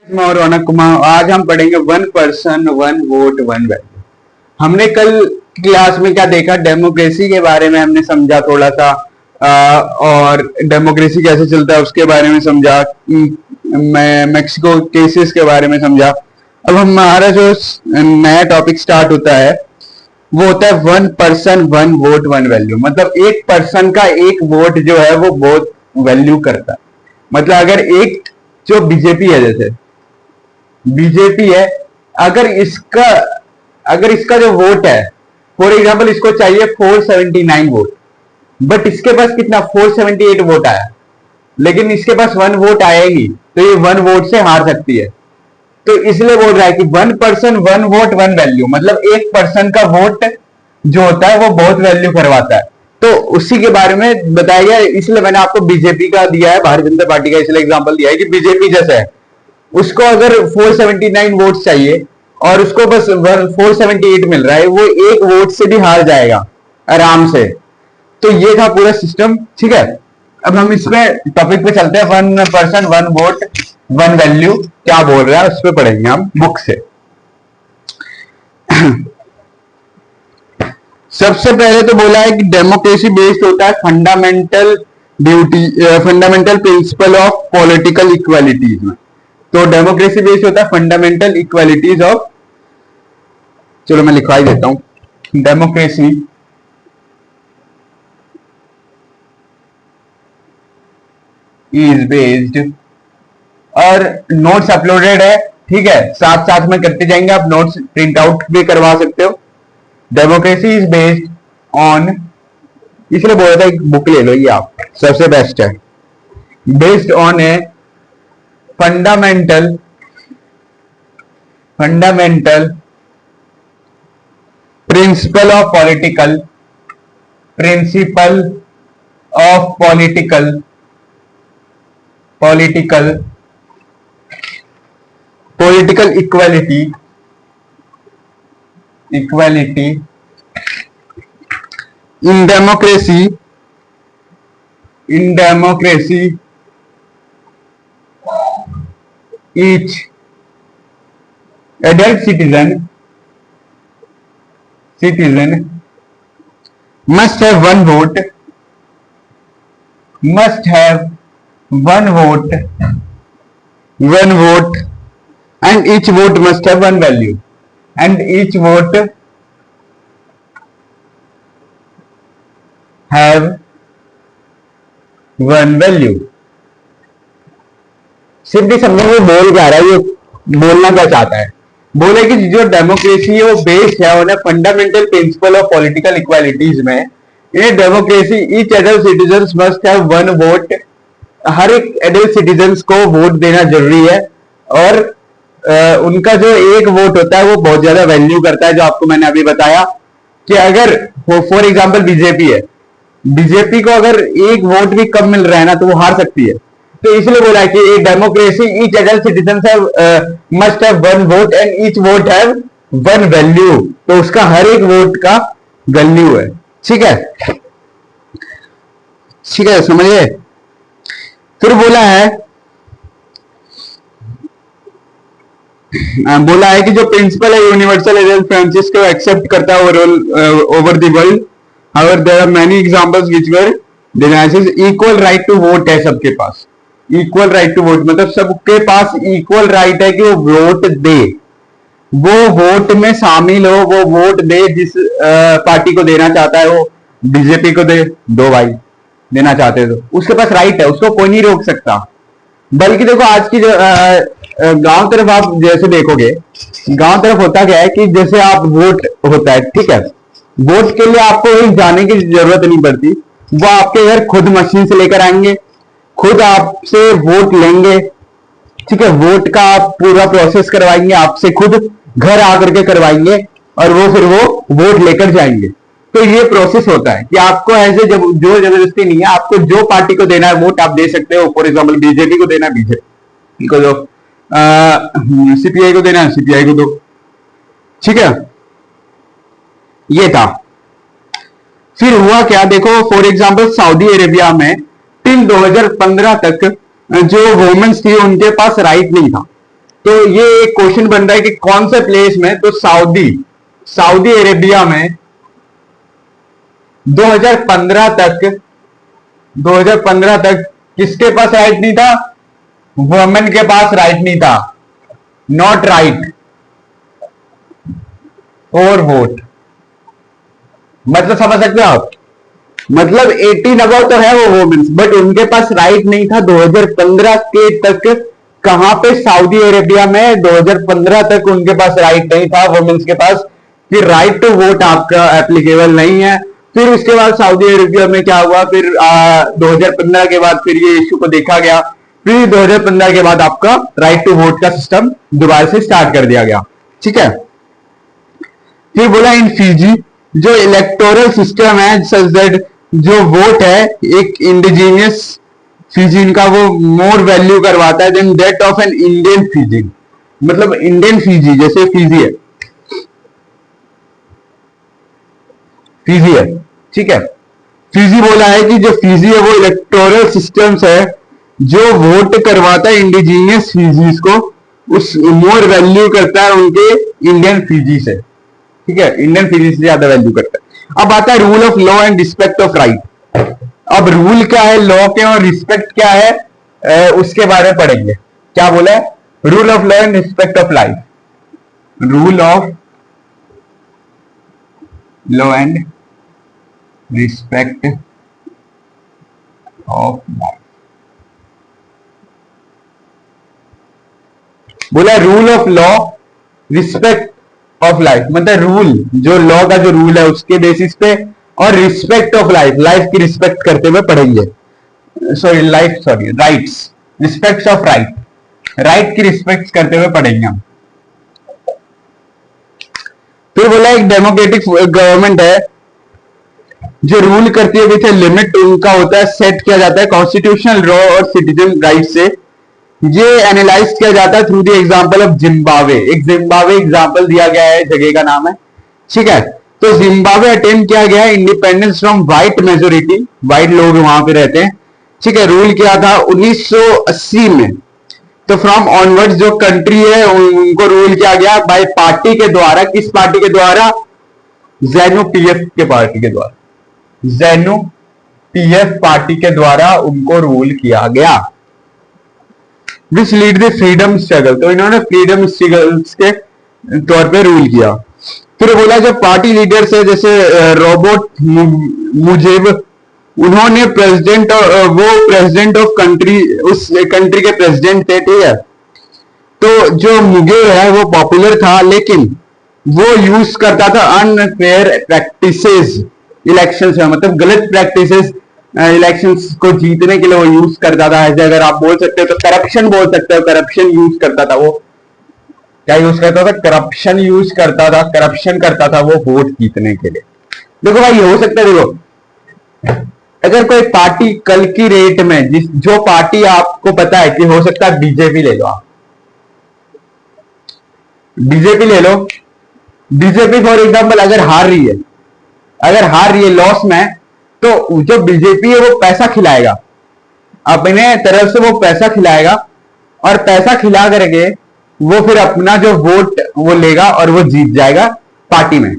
मैं और रौनक कुमार। आज हम पढ़ेंगे one person one vote one value. हमने कल क्लास में क्या देखा, डेमोक्रेसी के बारे में हमने समझा थोड़ा सा, और डेमोक्रेसी कैसे चलता है उसके बारे में समझा, मैं मेक्सिको केसेस के बारे में समझा। अब हमारा जो नया टॉपिक स्टार्ट होता है वो होता है one person one vote one value. मतलब एक पर्सन का एक वोट जो है वो बहुत वैल्यू करता है। मतलब अगर एक जो बीजेपी है, जैसे बीजेपी है, अगर इसका जो वोट है, फॉर एग्जांपल इसको चाहिए 479 वोट, बट इसके पास कितना 478 वोट आया, लेकिन इसके पास वन वोट आएगी तो ये वन वोट से हार सकती है। तो इसलिए बोल रहा है कि one person one vote one value, मतलब एक पर्सन का वोट जो होता है वो बहुत वैल्यू करवाता है। तो उसी के बारे में बताया गया, इसलिए मैंने आपको बीजेपी का दिया है, भारतीय जनता पार्टी का इसलिए एग्जांपल दिया है कि बीजेपी जैसा है, उसको अगर 479 वोट चाहिए और उसको बस 478 मिल रहा है, वो एक वोट से भी हार जाएगा आराम से। तो ये था पूरा सिस्टम, ठीक है। अब हम इसमें टॉपिक पे चलते हैं, one person one vote one value क्या बोल रहा है उस पर पढ़ेंगे हम बुक से। सबसे पहले तो बोला है कि डेमोक्रेसी बेस्ड होता है fundamental principle of political equalities में। तो डेमोक्रेसी बेस्ड होता है फंडामेंटल इक्वालिटीज ऑफ, चलो मैं लिखवा ही देता हूं, डेमोक्रेसी इज बेस्ड, और नोट्स अपलोडेड है, ठीक है, साथ साथ में करते जाएंगे, आप नोट्स प्रिंट आउट भी करवा सकते हो। डेमोक्रेसी इज बेस्ड ऑन, इसलिए बोल रहा था एक बुक ले लो, ये आप सबसे बेस्ट है, based on a fundamental principle of political equality in democracy each adult citizen must have one vote and each vote must have one value, and each vote have one value। Simply समझो वो बोल क्या रहा है, ये बोलना क्या चाहता है, बोले कि जो डेमोक्रेसी है वो बेस्ड है उन्हें fundamental principle of political equalities में। In democracy each adult citizen must have one vote, हर एक एडल्ट सिटीजन को वोट देना जरूरी है, और उनका जो एक वोट होता है वो बहुत ज्यादा वैल्यू करता है, जो आपको मैंने अभी बताया कि अगर फॉर एग्जांपल बीजेपी है, बीजेपी को अगर एक वोट भी कम मिल रहा है ना तो वो हार सकती है। तो इसलिए बोला है कि democracy each adult citizen must have one vote and each vote have one value, तो उसका हर एक वोट का वैल्यू है, ठीक है, समझिए। फिर बोला है कि जो प्रिंसिपल है यूनिवर्सल एडल्ट फ्रेंचाइज को एक्सेप्ट करता है over the world. However, there are many examples which were denied। Equal right to vote है सबके पास, इक्वल राइट टू वोट मतलब सबके पास इक्वल राइट है कि वो वोट दे, वो वोट में शामिल हो, वो वोट दे जिस पार्टी को देना चाहता है, वो बीजेपी को दो भाई, देना चाहते हो तो उसके पास राइट है, उसको कोई नहीं रोक सकता। बल्कि देखो आज की जो गांव तरफ आप जैसे देखोगे, गांव तरफ होता क्या है कि जैसे आप वोट होता है, ठीक है, वोट के लिए आपको कहीं जाने की जरूरत नहीं पड़ती, वो आपके घर खुद मशीन से लेकर आएंगे, खुद आपसे वोट लेंगे, ठीक है, वोट का आप पूरा प्रोसेस करवाएंगे, आपसे खुद घर आकर के करवाएंगे, और वो फिर वो वोट लेकर जाएंगे। तो ये प्रोसेस होता है कि आपको ऐसे जो जबरदस्ती नहीं है, आपको जो पार्टी को देना है वोट आप दे सकते हो। फॉर एग्जाम्पल बीजेपी को देना है बीजेपी को दो, सीपीआई को देना है सीपीआई को दो, ठीक है, ये था। फिर हुआ क्या देखो, फॉर एग्जांपल सऊदी अरेबिया में टिल 2015 तक जो वुमेन्स थी उनके पास राइट नहीं था, तो ये एक क्वेश्चन बन रहा है कि कौन से प्लेस में, तो सऊदी अरेबिया में 2015 तक किसके पास राइट नहीं था? वुमेन के पास राइट नहीं था, नॉट राइट और वोट। मतलब समझ सकते हो आप, मतलब 18 अबव तो है वो वुमेन्स, बट उनके पास राइट नहीं था 2015 के तक। कहां पे? सऊदी अरेबिया में 2015 तक उनके पास राइट नहीं था वुमेन्स के पास, कि राइट टू वोट आपका एप्लीकेबल नहीं है। फिर उसके बाद सऊदी अरेबिया में क्या हुआ, फिर 2015 के बाद फिर ये इश्यू को देखा गया, फिर 2015 के बाद आपका राइट टू वोट का सिस्टम दोबारा से स्टार्ट कर दिया गया। ठीक है, फिर बोला इन फिजी जो इलेक्टोरल सिस्टम है सच दैट जो वोट है एक इंडिजीनियस फिजिन का वो मोर वैल्यू करवाता है then that of an Indian Fijian. मतलब इंडियन फिजी, जैसे फिजी है, फिजी है, ठीक है, फिजी बोला है कि जो फिजी है वो इलेक्टोरल सिस्टम्स है जो वोट करवाता है इंडिजीनियस फिजीज को, उस मोर वैल्यू करता है उनके इंडियन फिजी से। ठीक है, इंडियन फिजी से ज्यादा वैल्यू करता है। अब आता है rule of law and respect of right. अब रूल क्या है लॉ के और रिस्पेक्ट क्या है उसके बारे में पढ़ेंगे। क्या बोला है? Rule of law and respect of life, rule of law and respect of life. बोला rule of law respect of life, मतलब रूल, जो लॉ का जो रूल है उसके बेसिस पे, और रिस्पेक्ट ऑफ लाइफ, लाइफ की रिस्पेक्ट करते हुए पढ़ेंगे। Sorry rights, respect of right, right की रिस्पेक्ट करते हुए पढ़ेंगे हम। फिर बोला एक डेमोक्रेटिक गवर्नमेंट है जो रूल करती है विथ ए लिमिट, उनका होता है सेट किया जाता है कॉन्स्टिट्यूशनल लॉ और सिटीजन राइट से। ये एनालाइज किया जाता है through the example of Zimbabwe. एक जिम्बाब्वे एग्जांपल दिया गया है, जगह का नाम है। ठीक है, तो जिम्बाब्वे अटेम्प्ट किया गया है independence from white majority, white लोग वहां पे रहते हैं। ठीक है, रूल किया था 1980 में। तो फ्रॉम ऑनवर्ड्स जो कंट्री है उनको रूल किया गया बाय पार्टी के द्वारा। किस पार्टी के द्वारा? जैनू पीएफ के पार्टी के द्वारा, जैनू पीएफ पार्टी के द्वारा उनको रूल किया गया। Which lead the freedom struggle, तो इन्होंने फ्रीडम स्ट्रगल्स के तौर पे रूल किया। फिर बोला जो पार्टी लीडर्स है जैसे रोबोट मुजेब, उन्होंने प्रेसिडेंट, वो प्रेसिडेंट ऑफ कंट्री, उस कंट्री के प्रेसिडेंट थे। ठीक है, तो जो मुगेब है वो पॉपुलर था, लेकिन वो यूज करता था अनफेयर प्रैक्टिसेस इलेक्शंस में, मतलब गलत प्रैक्टिसेस इलेक्शंस को जीतने के लिए वो यूज करता था। ऐसे अगर आप बोल सकते हो तो करप्शन बोल सकते हो, करप्शन यूज करता था वो। क्या यूज करता था? करप्शन यूज करता था, करप्शन करता था वो वोट जीतने के लिए। देखो भाई, हो सकता है, देखो अगर कोई पार्टी कल की रेट में जो पार्टी आपको पता है कि हो सकता है बीजेपी ले लो, आप बीजेपी ले लो, बीजेपी फॉर एग्जाम्पल अगर हार रही है, अगर हार रही है, लॉस में है, तो जो बीजेपी है वो पैसा खिलाएगा, अपने तरफ से वो पैसा खिलाएगा, और पैसा खिला करके वो फिर अपना जो वोट वो लेगा और वो जीत जाएगा पार्टी में।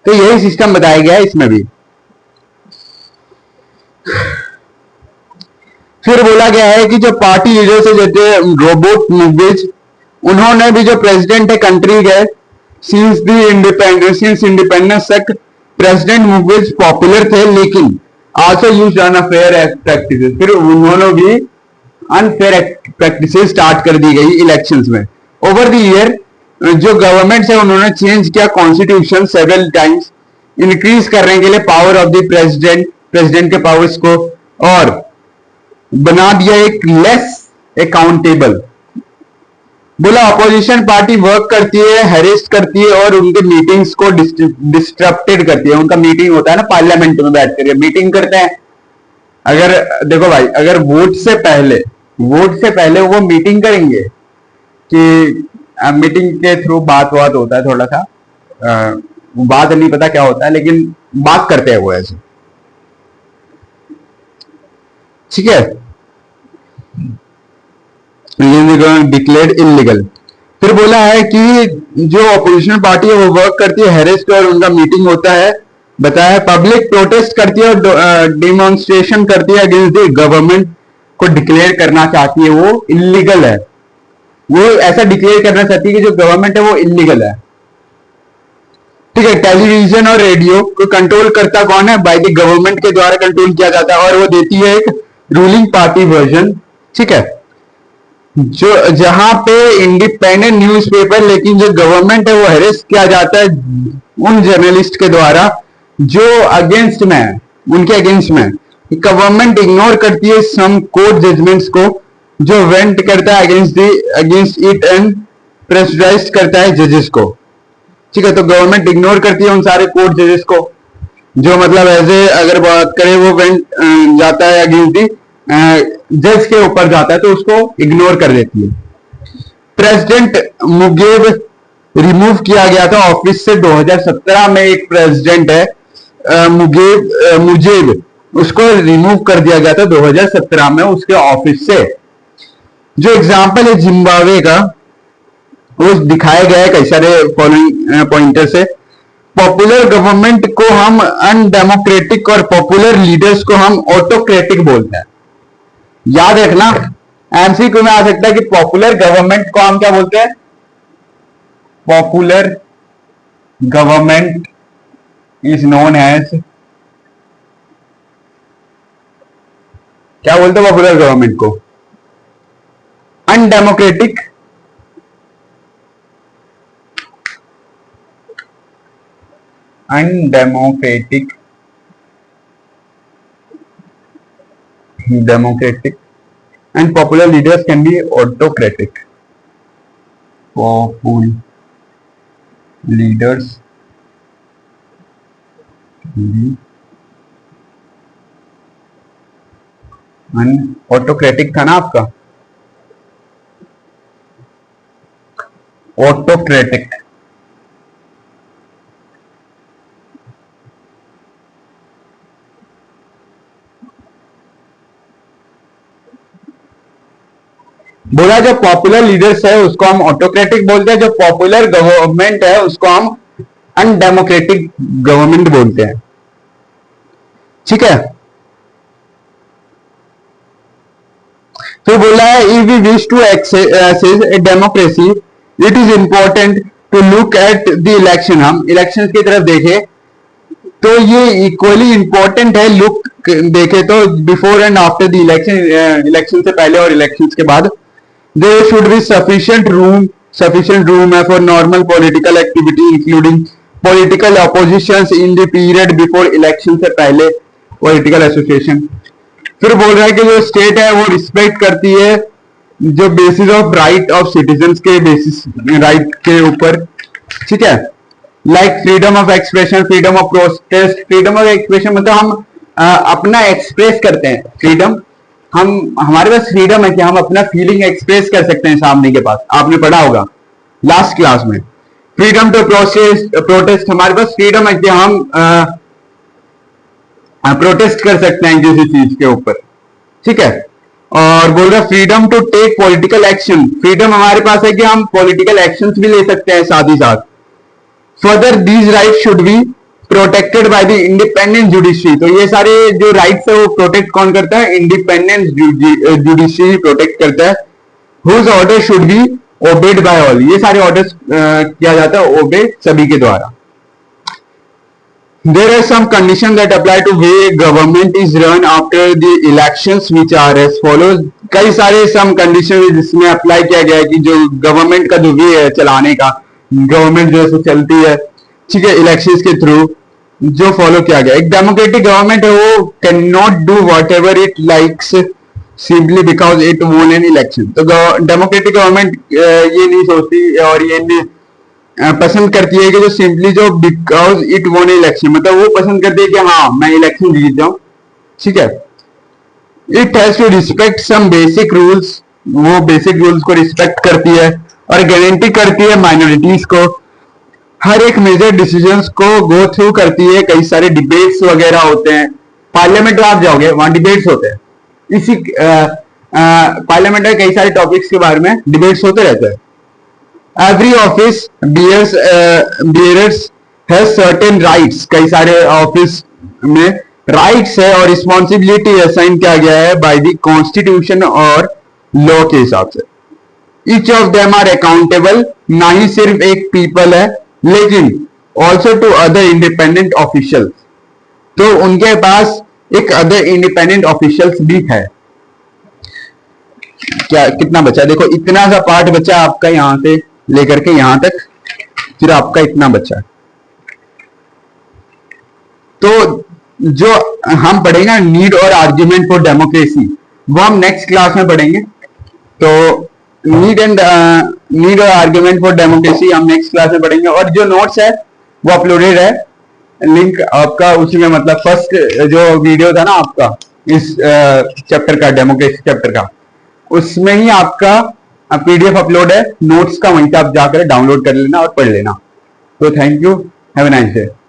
तो यही सिस्टम बताया गया है इसमें भी। फिर बोला गया है कि जो पार्टी लीडर से जैसे रोबोट मुगेज, उन्होंने भी जो प्रेसिडेंट है कंट्री के सिंस इंडिपेंडेंस तक प्रेसिडेंट मुगेज पॉपुलर थे, लेकिन आल्सो यूज्ड अनफेयर प्रैक्टिसेस। फिर उन्होंने भी अनफेयर प्रैक्टिसेस स्टार्ट कर दी गई इलेक्शंस में। ओवर द ईयर जो गवर्नमेंट है उन्होंने चेंज किया कॉन्स्टिट्यूशन सेवरल टाइम्स, इंक्रीज करने के लिए पावर ऑफ द प्रेसिडेंट के पावर्स को, और बना दिया एक लेस अकाउंटेबल। बोला अपोजिशन पार्टी वर्क करती है, हेरेस्ट करती है और उनके मीटिंग्स को डिस्ट्रप्टेड करती है। उनका मीटिंग होता है ना, पार्लियामेंट में बैठ कर मीटिंग करते हैं। अगर देखो भाई, अगर वोट से पहले वो मीटिंग करेंगे कि मीटिंग के थ्रू बात होता है, थोड़ा सा बात नहीं पता क्या होता है, लेकिन बात करते हैं वो ऐसे। ठीक है, डिक्लेयर्ड इलीगल। फिर बोला है कि जो अपोजिशन पार्टी है वो वर्क करती है हैरेस पे और उनका मीटिंग होता है, बताया पब्लिक प्रोटेस्ट करती है और डिमॉन्स्ट्रेशन करती है अगेंस्ट द गवर्नमेंट को डिक्लेयर करना चाहती है वो इलीगल है, वो ऐसा डिक्लेयर करना चाहती है कि जो गवर्नमेंट है वो इलीगल है। ठीक है, टेलीविजन और रेडियो को कंट्रोल करता कौन है? बाय द गवर्नमेंट के द्वारा कंट्रोल किया जाता है और वो देती है एक रूलिंग पार्टी वर्जन। ठीक है, जो जहां पे इंडिपेंडेंट न्यूज़पेपर, लेकिन जो गवर्नमेंट है वो हेरेस किया जाता है उन जर्नलिस्ट के द्वारा जो अगेंस्ट में है, उनके अगेंस्ट में। गवर्नमेंट इग्नोर करती है सम कोर्ट जजमेंट्स को जो वेंट करता है अगेंस्ट इट एंड प्रेशराइज करता है जजेस को। ठीक है, तो गवर्नमेंट इग्नोर करती है उन सारे कोर्ट जजेस को जो मतलब ऐसे अगर बात करें वो वेंट जाता है अगेंस्ट दी जज के ऊपर जाता है तो उसको इग्नोर कर देती है। प्रेसिडेंट मुगेब रिमूव किया गया था ऑफिस से 2017 में। एक प्रेसिडेंट है मुजेब, उसको रिमूव कर दिया गया था 2017 में उसके ऑफिस से। जो एग्जाम्पल है जिम्बाब्वे का वो दिखाया गया है कई सारे फॉलोइंग पॉइंटर से। पॉपुलर गवर्नमेंट को हम अनडेमोक्रेटिक और पॉपुलर लीडर्स को हम ऑटोक्रेटिक बोलते हैं। याद रखना, एमसीक्यू में आ सकता है कि पॉपुलर गवर्नमेंट को हम क्या बोलते हैं? Popular government is known as, क्या बोलते हैं पॉपुलर गवर्नमेंट को? Undemocratic, undemocratic, democratic, and popular leaders can be autocratic. Popular leaders can be autocratic था ना आपका? autocratic बोला। जो पॉपुलर लीडर्स है उसको हम ऑटोक्रेटिक बोलते हैं, जो पॉपुलर गवर्नमेंट है उसको हम अनडेमोक्रेटिक गवर्नमेंट बोलते हैं। ठीक है, तो बोला है if we wish to access a democracy it is important to look at the election. हम इलेक्शंस की तरफ देखें तो ये इक्वली इंपॉर्टेंट है। लुक देखे तो before and after the election, election से पहले और इलेक्शन के बाद। There should be sufficient room for normal political activity including political oppositions in the period before election से पहले political association। फिर बोल रहा है कि जो स्टेट है वो रिस्पेक्ट करती है जो basis of right of citizens के बेसिस राइट के ऊपर। ठीक है, like freedom of expression, freedom of protest. Freedom of expression मतलब हम अपना एक्सप्रेस करते हैं। फ्रीडम, हम हमारे पास फ्रीडम है कि हम अपना फीलिंग एक्सप्रेस कर सकते हैं सामने के पास। आपने पढ़ा होगा लास्ट क्लास में। फ्रीडम टू प्रोटेस्ट, हमारे पास फ्रीडम है कि हम प्रोटेस्ट कर सकते हैं किसी चीज के ऊपर। ठीक है, और बोल रहा freedom to take political action, freedom हमारे पास है कि हम पॉलिटिकल एक्शंस भी ले सकते हैं साथ ही साथ। Further these right should be protected by the independent judiciary. तो ये सारे जो राइट्स है वो प्रोटेक्ट कौन करता है? इंडिपेंडेंट जुडिशरी प्रोटेक्ट करता है। Whose order should be obeyed by all, ये सारे ऑर्डर्स किया जाता है ओबे सभी के द्वारा। There are some conditions that apply to way government is run after the elections which are as follows। कई सारे some conditions जिसमें अप्लाई किया गया है कि जो गवर्नमेंट का जो वे है चलाने का, गवर्नमेंट जैसे चलती है, ठीक है, इलेक्शंस के थ्रू जो फॉलो किया गया। एक डेमोक्रेटिक गवर्नमेंट है वो can not do what ever it likes simply because it वोन एन इलेक्शन। तो डेमोक्रेटिक गवर्नमेंट ये नहीं सोचती और ये नहीं पसंद करती है कि जो सिंपली जो बिकॉज इट वोन इलेक्शन, मतलब वो पसंद करती है कि हाँ मैं इलेक्शन जीत जाऊं। ठीक है, it has to respect some basic rules, वो बेसिक रूल्स को रिस्पेक्ट करती है और गारंटी करती है माइनॉरिटीज को। हर एक मेजर डिसीजंस को गो थ्रू करती है। कई सारे डिबेट्स वगैरह होते हैं। पार्लियामेंट में आप जाओगे वहां डिबेट्स होते हैं। इसी पार्लियामेंट में कई सारे टॉपिक्स के बारे में डिबेट्स होते रहते हैं। Every office bearers has certain rights, कई सारे ऑफिस में राइट्स है और रिस्पॉन्सिबिलिटी असाइन किया गया है बाय द कॉन्स्टिट्यूशन और लॉ के हिसाब से। Each of them are accountable, ना ही सिर्फ एक पीपल है लेकिन also to other independent officials, तो उनके पास एक अदर इंडिपेंडेंट ऑफिशियल्स भी है। क्या कितना बचा, देखो इतना सा पार्ट बचा आपका यहां से लेकर के यहां तक, फिर आपका इतना बचा। तो जो हम पढ़ेंगे नीड और आर्ग्यूमेंट फॉर डेमोक्रेसी, वो हम नेक्स्ट क्लास में पढ़ेंगे। तो नीड और आर्ग्यूमेंट फॉर डेमोक्रेसी हम नेक्स्ट क्लास में पढ़ेंगे। और जो नोट्स है वो अपलोडेड है, लिंक आपका उसी में, मतलब फर्स्ट जो वीडियो था ना आपका इस चैप्टर का, डेमोक्रेसी चैप्टर का, उसमें ही आपका पीडीएफ अपलोड है नोट्स का, वहीं से आप जाकर डाउनलोड कर लेना और पढ़ लेना। तो thank you, have a nice day.